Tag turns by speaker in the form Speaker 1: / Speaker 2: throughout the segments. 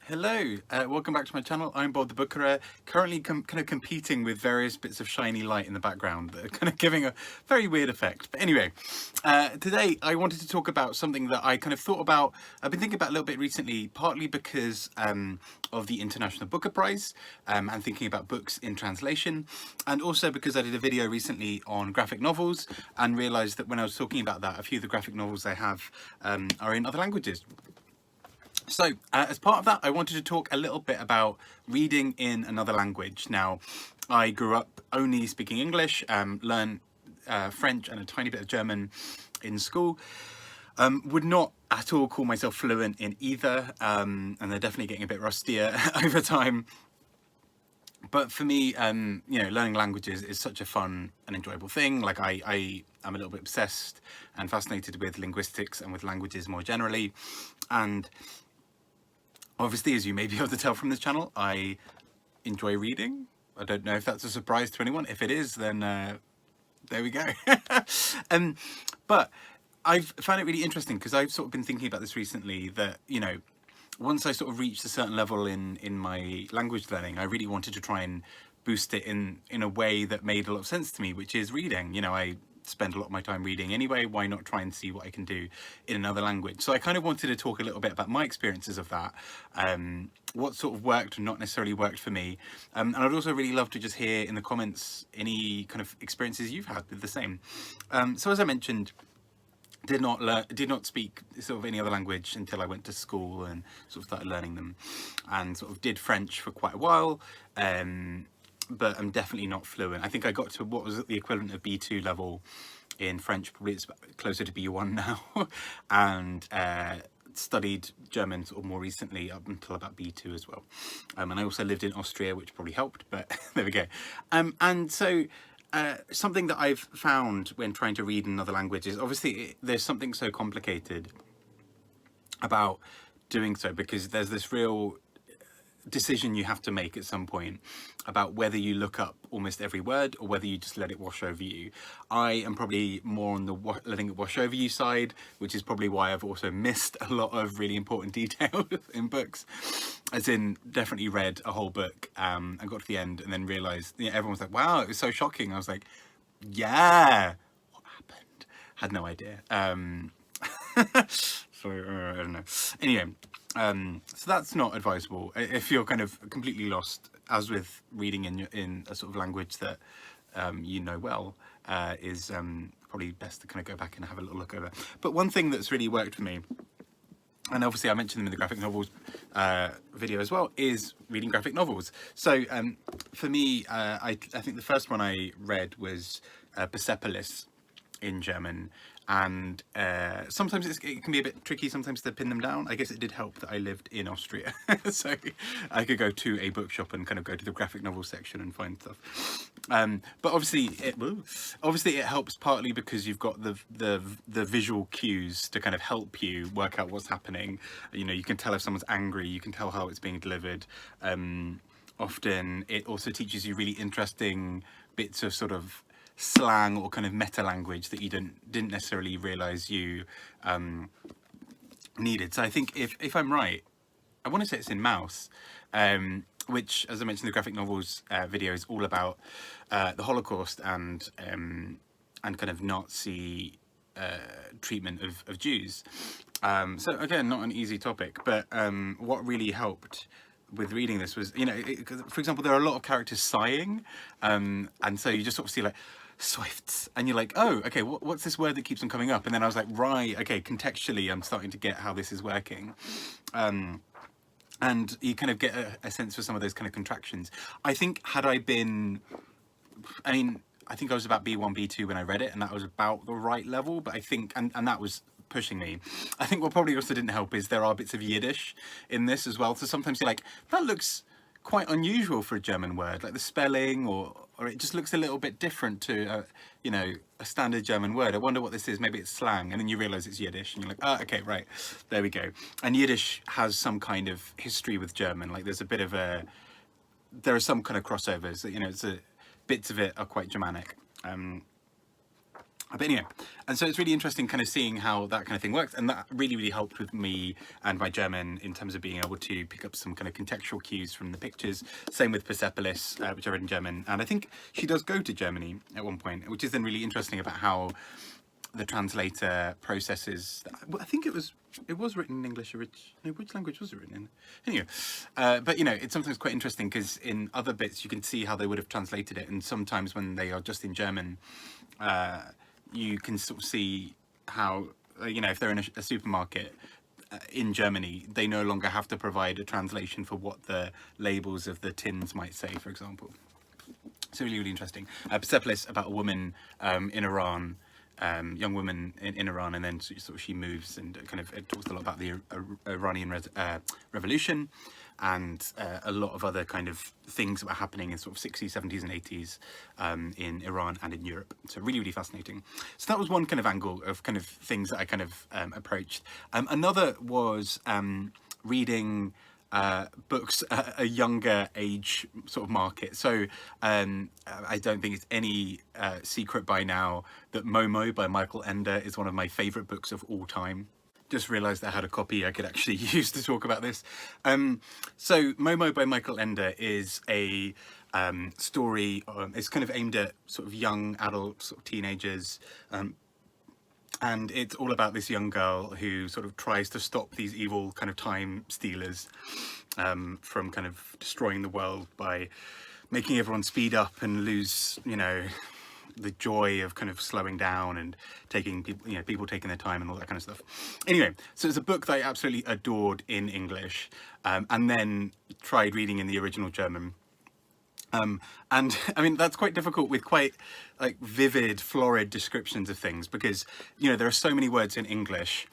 Speaker 1: Hello, welcome back to my channel. I'm Bob the Bookerer, currently kind of competing with various bits of shiny light in the background that are kind of giving a very weird effect. But anyway, today I wanted to talk about something that I kind of thought about, I've been thinking about a little bit recently, partly because of the International Booker Prize and thinking about books in translation, and also because I did a video recently on graphic novels and realised that when I was talking about that, a few of the graphic novels I have are in other languages. So, as part of that, I wanted to talk a little bit about reading in another language. Now, I grew up only speaking English, learned French and a tiny bit of German in school. Would not at all call myself fluent in either, and they're definitely getting a bit rustier over time. But for me, learning languages is such a fun and enjoyable thing. Like I am a little bit obsessed and fascinated with linguistics and with languages more generally. And obviously, as you may be able to tell from this channel, I enjoy reading. I don't know if that's a surprise to anyone. If it is, then there we go. But I've found it really interesting because I've sort of been thinking about this recently that, once I sort of reached a certain level in my language learning, I really wanted to try and boost it in a way that made a lot of sense to me, which is reading. I spend a lot of my time reading anyway. Why not try and see what I can do in another language? So I kind of wanted to talk a little bit about my experiences of that, what sort of worked and not necessarily worked for me. And I'd also really love to just hear in the comments any kind of experiences you've had with the same. So as I mentioned, did not speak sort of any other language until I went to school and sort of started learning them, and sort of did French for quite a while. But I'm definitely not fluent. I think I got to what was the equivalent of B2 level in French, probably it's closer to B1 now, and studied German sort of more recently up until about B2 as well. And I also lived in Austria, which probably helped, but there we go. And so something that I've found when trying to read in another language is obviously there's something so complicated about doing so, because there's this real decision you have to make at some point about whether you look up almost every word or whether you just let it wash over you. I am probably more on the letting it wash over you side, which is probably why I've also missed a lot of really important details in books. As in, definitely read a whole book and got to the end and then realised, everyone was like, wow, it was so shocking. I was like, yeah, what happened? Had no idea. So I don't know. Anyway, so that's not advisable if you're kind of completely lost, as with reading in a sort of language that well, is probably best to kind of go back and have a little look over. But one thing that's really worked for me, and obviously I mentioned them in the graphic novels video as well, is reading graphic novels. So for me, I think the first one I read was Persepolis in German, and sometimes it can be a bit tricky sometimes to pin them down. I guess it did help that I lived in Austria, so I could go to a bookshop and kind of go to the graphic novel section and find stuff. But obviously it helps partly because you've got the visual cues to kind of help you work out what's happening. You can tell if someone's angry, you can tell how it's being delivered. Often it also teaches you really interesting bits of sort of slang or kind of meta language that you didn't necessarily realize you needed. So I think if I'm right, I want to say it's in Maus, which, as I mentioned, the graphic novels video is all about the Holocaust and kind of Nazi treatment of Jews. So again, not an easy topic, but what really helped with reading this was, for example, there are a lot of characters sighing, and so you just sort of see like swifts, and you're like, oh, okay, what's this word that keeps on coming up? And then I was like, right, okay, contextually I'm starting to get how this is working. And you kind of get a sense for some of those kind of contractions. I think had I been, I think I was about B1, B2 when I read it, and that was about the right level, but I think, and that was pushing me. I think what probably also didn't help is there are bits of Yiddish in this as well, so sometimes you're like, that looks quite unusual for a German word, like the spelling, or it just looks a little bit different to a standard German word. I wonder what this is. Maybe it's slang, and then you realize it's Yiddish, and you're like, oh, okay, right, there we go. And Yiddish has some kind of history with German. Like there's a bit of there are some kind of crossovers. Bits of it are quite Germanic. But anyway, and so it's really interesting kind of seeing how that kind of thing works, and that really helped with me and my German in terms of being able to pick up some kind of contextual cues from the pictures. Same with Persepolis, which I read in German, and I think she does go to Germany at one point, which is then really interesting about how the translator processes. I think it was written in English originally. No, which language was it written in? Anyway, but you know, it's sometimes quite interesting because in other bits you can see how they would have translated it, and sometimes when they are just in German, you can sort of see how, you know, if they're in a supermarket in Germany, they no longer have to provide a translation for what the labels of the tins might say, for example. So really interesting. Persepolis, about a woman in Iran, young woman in Iran, and then sort of she moves, and kind of it talks a lot about the Iranian revolution, and a lot of other kind of things that were happening in sort of 60s, 70s and 80s in Iran and in Europe. So really fascinating. So that was one kind of angle of kind of things that I kind of approached. Another was reading books at a younger age sort of market. So I don't think it's any secret by now that Momo by Michael Ende is one of my favourite books of all time. Just realised I had a copy I could actually use to talk about this. So Momo by Michael Ende is a story, it's kind of aimed at sort of young adult sort of teenagers, and it's all about this young girl who sort of tries to stop these evil kind of time stealers from kind of destroying the world by making everyone speed up and lose, you know, the joy of kind of slowing down and taking people, you know, people taking their time and all that kind of stuff. Anyway, so it's a book that I absolutely adored in English, and then tried reading in the original German. And I mean, that's quite difficult with quite like vivid, florid descriptions of things, because, you know, there are so many words in English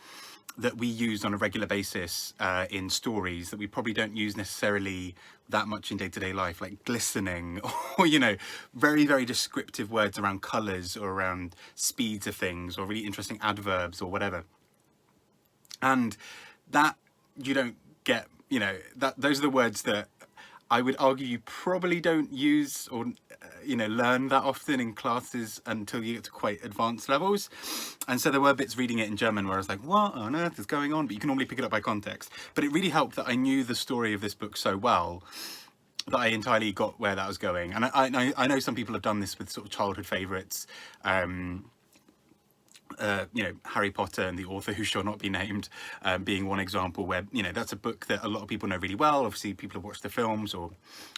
Speaker 1: that we use on a regular basis in stories that we probably don't use necessarily that much in day-to-day life, like glistening, or, you know, very descriptive words around colours or around speeds of things, or really interesting adverbs or whatever. And that you don't get, you know, that those are the words that I would argue you probably don't use or, you know, learn that often in classes until you get to quite advanced levels. And so there were bits reading it in German where I was like, what on earth is going on? But you can normally pick it up by context. But it really helped that I knew the story of this book so well that I entirely got where that was going. And I know some people have done this with sort of childhood favourites. You know, Harry Potter and the author who shall not be named being one example where, you know, that's a book that a lot of people know really well. Obviously people have watched the films or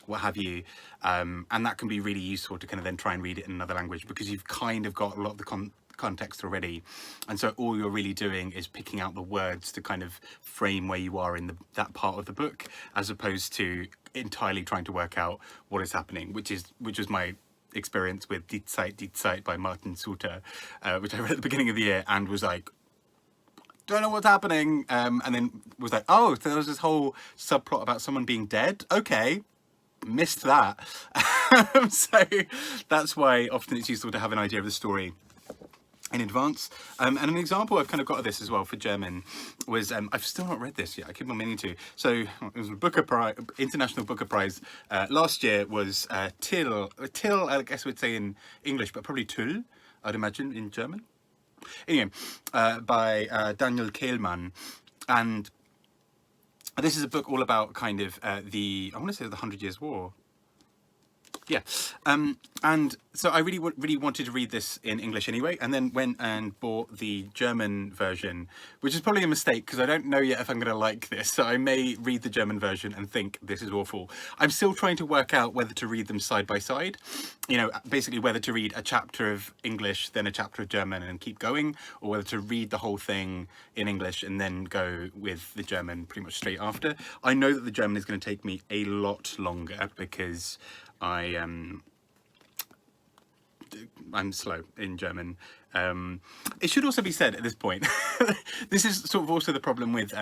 Speaker 1: what have you, and that can be really useful to kind of then try and read it in another language, because you've kind of got a lot of the context already, and so all you're really doing is picking out the words to kind of frame where you are in that part of the book, as opposed to entirely trying to work out what is happening, which was my experience with Zeit by Martin Suter, which I read at the beginning of the year and was like, don't know what's happening, and then was like, oh, so there was this whole subplot about someone being dead. Okay, missed that. So that's why often it's useful to have an idea of the story in advance. And an example I've kind of got of this as well for German was, I've still not read this yet, I keep on meaning to. So it was a International Booker Prize last year, was Tyll, I guess we'd say in English, but probably Tyll, I'd imagine, in German. Anyway, by Daniel Kehlmann. And this is a book all about kind of I want to say the 100 Years' War. Yeah, and so I really wanted to read this in English anyway, and then went and bought the German version, which is probably a mistake because I don't know yet if I'm going to like this, so I may read the German version and think this is awful. I'm still trying to work out whether to read them side by side, you know, basically whether to read a chapter of English, then a chapter of German and keep going, or whether to read the whole thing in English and then go with the German pretty much straight after. I know that the German is going to take me a lot longer because I'm slow in German. It should also be said at this point, this is sort of also the problem with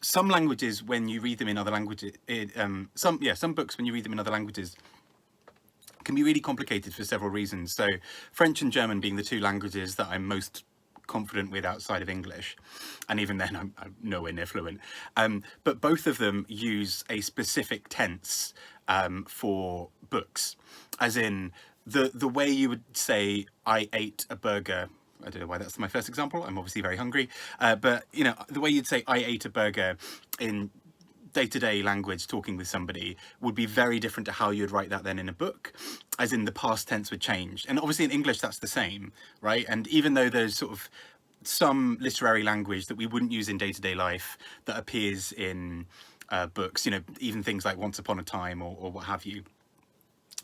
Speaker 1: some languages when you read them in other languages. Some books when you read them in other languages can be really complicated for several reasons. So French and German being the two languages that I'm most confident with outside of English, and even then I'm nowhere near fluent, but both of them use a specific tense for books, as in the way you would say I ate a burger. I don't know why that's my first example. I'm obviously very hungry, but you know, the way you'd say I ate a burger in day-to-day language talking with somebody would be very different to how you'd write that then in a book, as in the past tense would change. And obviously in English that's the same, right? And even though there's sort of some literary language that we wouldn't use in day-to-day life that appears in books, you know, even things like Once Upon a Time or what have you,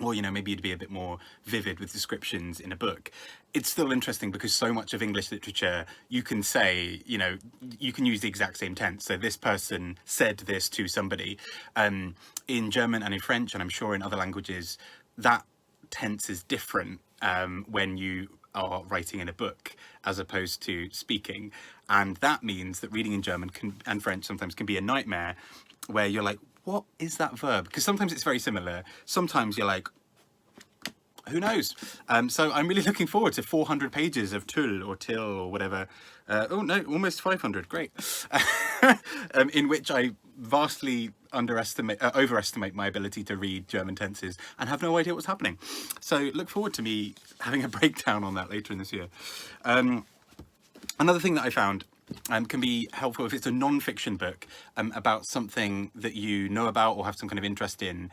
Speaker 1: or, you know, maybe you'd be a bit more vivid with descriptions in a book. It's still interesting because so much of English literature, you can say, you know, you can use the exact same tense. So this person said this to somebody. In German and in French, and I'm sure in other languages, that tense is different when you are writing in a book as opposed to speaking. And that means that reading in German and French sometimes can be a nightmare, where you're like, what is that verb? Because sometimes it's very similar. Sometimes you're like, who knows? So I'm really looking forward to 400 pages of Tyll or Till or whatever. Oh no, almost 500, great. In which I vastly overestimate my ability to read German tenses and have no idea what's happening. So look forward to me having a breakdown on that later in this year. Another thing that I found can be helpful if it's a non-fiction book about something that you know about or have some kind of interest in,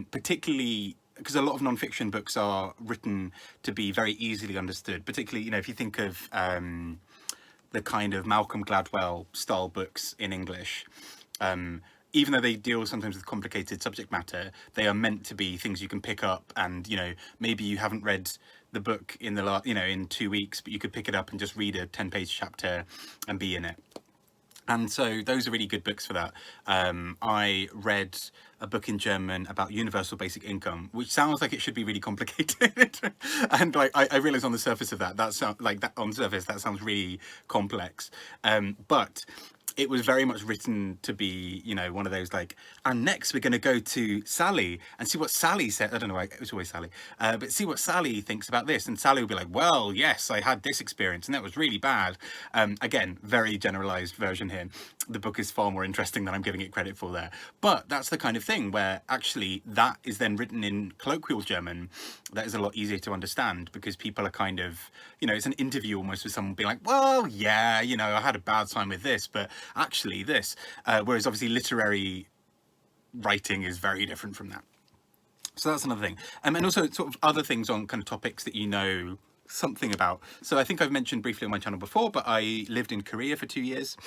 Speaker 1: particularly because a lot of non-fiction books are written to be very easily understood, particularly, you know, if you think of the kind of Malcolm Gladwell style books in English, even though they deal sometimes with complicated subject matter, they are meant to be things you can pick up, and, you know, maybe you haven't read the book in the last, you know, in 2 weeks, but you could pick it up and just read a 10-page chapter and be in it. And so those are really good books for that. I read a book in German about universal basic income, which sounds like it should be really complicated. And like I realized on the surface of that sounds like that on the surface that sounds really complex. But it was very much written to be, you know, one of those like, and next we're going to go to Sally and see what Sally said. I don't know why, it was always Sally, but see what Sally thinks about this. And Sally will be like, well, yes, I had this experience and that was really bad. Again, very generalized version here. The book is far more interesting than I'm giving it credit for there. But that's the kind of thing where actually that is then written in colloquial German. That is a lot easier to understand because people are kind of, you know, it's an interview almost with someone being like, well, yeah, you know, I had a bad time with this, but actually this. Whereas obviously literary writing is very different from that. So that's another thing. And also sort of other things on kind of topics that you know something about. So I think I've mentioned briefly on my channel before, but I lived in Korea for 2 years.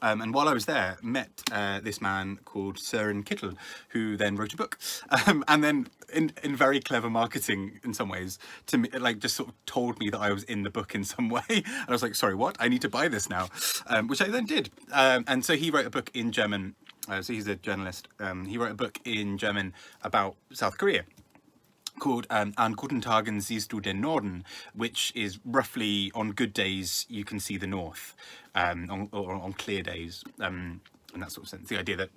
Speaker 1: And while I was there, met this man called Soeren Kittel, who then wrote a book. And then in very clever marketing in some ways, to me, like just sort of told me that I was in the book in some way. And I was like, sorry, what? I need to buy this now, which I then did. And so he wrote a book in German. So he's a journalist. He wrote a book in German about South Korea, called Guten Tagen, Siehst, Norden, which is roughly on good days you can see the north, or on clear days, in that sort of sense. The idea that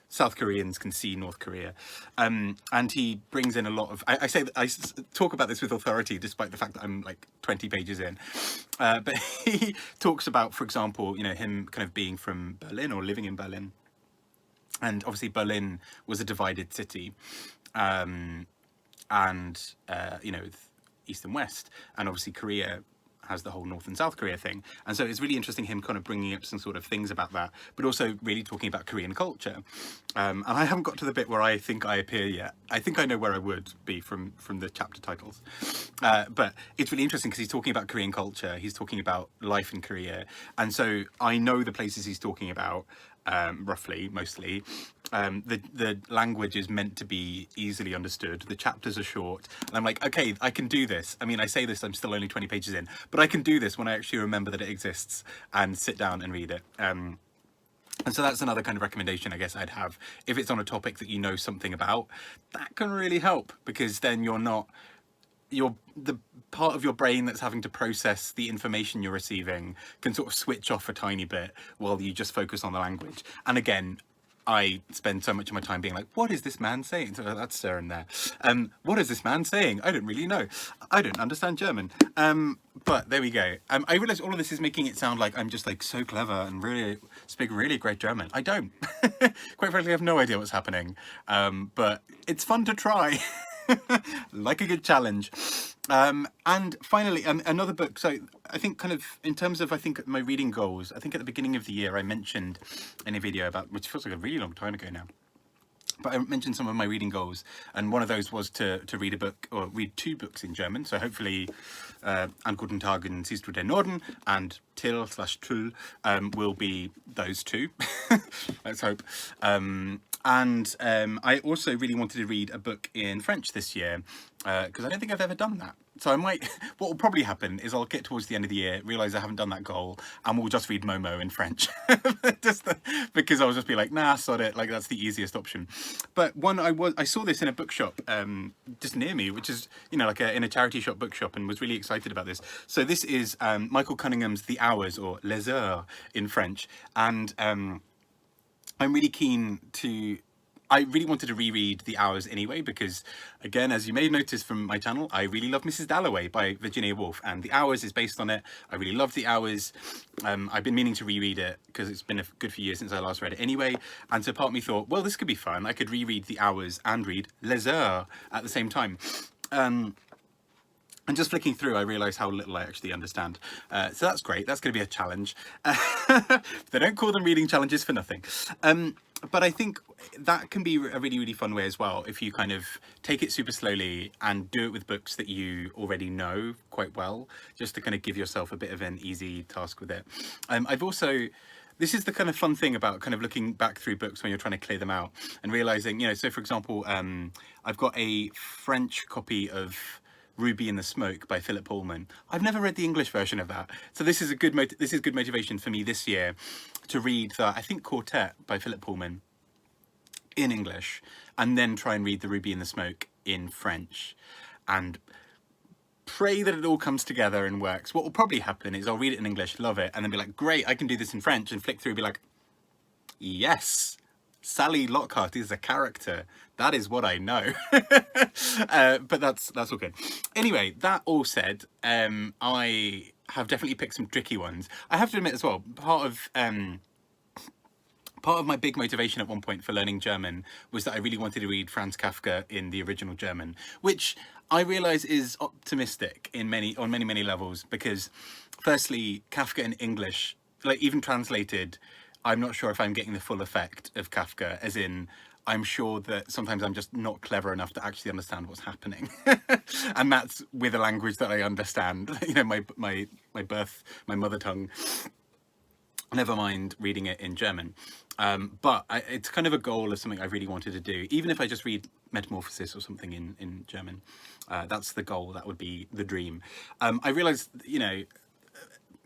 Speaker 1: South Koreans can see North Korea, and he brings in a lot of. I talk about this with authority, despite the fact that I'm like 20 pages in. But he talks about, for example, you know, him kind of being from Berlin or living in Berlin, and obviously Berlin was a divided city. And you know, East and West, and obviously Korea has the whole North and South Korea thing. And so it's really interesting him kind of bringing up some sort of things about that, but also really talking about Korean culture. And I haven't got to the bit where I think I appear yet. I think I know where I would be from the chapter titles. But it's really interesting because he's talking about Korean culture, he's talking about life in Korea. And so I know the places he's talking about, roughly, mostly. The language is meant to be easily understood. The chapters are short. And I'm like, okay, I can do this. I mean, I say this, I'm still only 20 pages in, but I can do this when I actually remember that it exists and sit down and read it. And so that's another kind of recommendation I guess I'd have. If it's on a topic that you know something about, that can really help, because then the part of your brain that's having to process the information you're receiving can sort of switch off a tiny bit while you just focus on the language. And again, I spend so much of my time being like, what is this man saying? So that's Soeren there. What is this man saying? I don't really know. I don't understand German. But there we go. I realize all of this is making it sound like I'm just like so clever and really speak really great German. I don't. Quite frankly, I have no idea what's happening. But it's fun to try. Like a good challenge. And finally, another book. So I think kind of in terms of, I think my reading goals, I think at the beginning of the year I mentioned in a video about, which feels like a really long time ago now, but I mentioned some of my reading goals, and one of those was to read a book, or read 2 books in German. So hopefully Guten, Tagen, Siehst, Norden and Tyll will be those 2. Let's hope. I also really wanted to read a book in French this year, because I don't think I've ever done that. So I might, what will probably happen is I'll get towards the end of the year, realise I haven't done that goal, and we'll just read Momo in French. Because I'll just be like, nah, sod it, like that's the easiest option. But one, I saw this in a bookshop just near me, which is, you know, like in a charity shop bookshop, and was really excited about this. So this is Michael Cunningham's The Hours, or Les Heures in French. And I'm really keen to, I really wanted to reread The Hours anyway, because again, as you may have noticed from my channel, I really love Mrs. Dalloway by Virginia Woolf, and The Hours is based on it. I really love The Hours. I've been meaning to reread it because it's been a good few years since I last read it anyway, and so part of me thought, well, this could be fun. I could reread The Hours and read Les Heures at the same time. And just flicking through, I realised how little I actually understand. So that's great. That's going to be a challenge. They don't call them reading challenges for nothing. But I think that can be a really, really fun way as well, if you kind of take it super slowly and do it with books that you already know quite well, just to kind of give yourself a bit of an easy task with it. I've also... This is the kind of fun thing about kind of looking back through books when you're trying to clear them out and realising, you know, so for example, I've got a French copy of Ruby in the Smoke by Philip Pullman. I've never read the English version of that, so this is a good good motivation for me this year to read the, I think, Quartet by Philip Pullman in English, and then try and read the Ruby in the Smoke in French, and pray that it all comes together and works. What will probably happen is I'll read it in English, love it, and then be like, great, I can do this in French, and flick through and be like, yes, Sally Lockhart is a character. That is what I know. But that's all good. Anyway, that all said, I have definitely picked some tricky ones. I have to admit as well, part of my big motivation at one point for learning German was that I really wanted to read Franz Kafka in the original German, which I realise is optimistic on many levels, because firstly, Kafka in English, like even translated, I'm not sure if I'm getting the full effect of Kafka, as in, I'm sure that sometimes I'm just not clever enough to actually understand what's happening. And that's with a language that I understand, you know, my mother tongue, never mind reading it in German. But it's kind of a goal of something I really wanted to do, even if I just read Metamorphosis or something in German. That's the goal, that would be the dream. I realised, you know,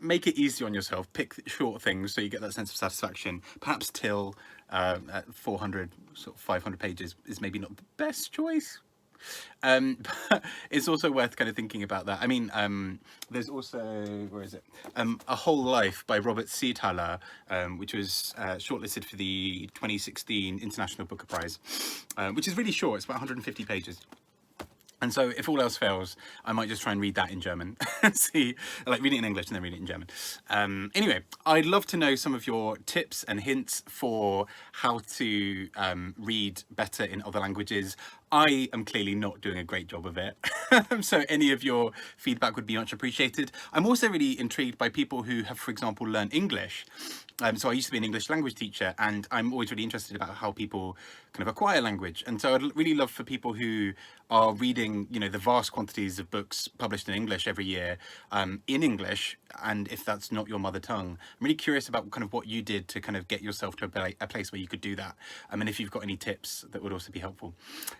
Speaker 1: make it easy on yourself, pick short things so you get that sense of satisfaction. Perhaps Tyll at 400, sort of 500 pages is maybe not the best choice. But it's also worth kind of thinking about that. I mean, there's also, where is it? A Whole Life by Robert Seethaler, which was shortlisted for the 2016 International Booker Prize, which is really short. It's about 150 pages. And so if all else fails, I might just try and read that in German. See, like read it in English and then read it in German. Anyway, I'd love to know some of your tips and hints for how to read better in other languages. I am clearly not doing a great job of it. So any of your feedback would be much appreciated. I'm also really intrigued by people who have, for example, learned English. So I used to be an English language teacher, and I'm always really interested about how people kind of acquire language. And so I'd really love for people who are reading, you know, the vast quantities of books published in English every year in English, and if that's not your mother tongue, I'm really curious about kind of what you did to kind of get yourself to a place where you could do that. And if you've got any tips that would also be helpful.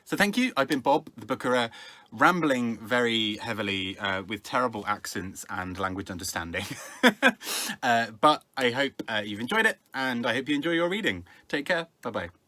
Speaker 1: So thank you. I've been Bob, the Bookerer, rambling very heavily with terrible accents and language understanding. But I hope you've enjoyed it, and I hope you enjoy your reading. Take care. Bye-bye.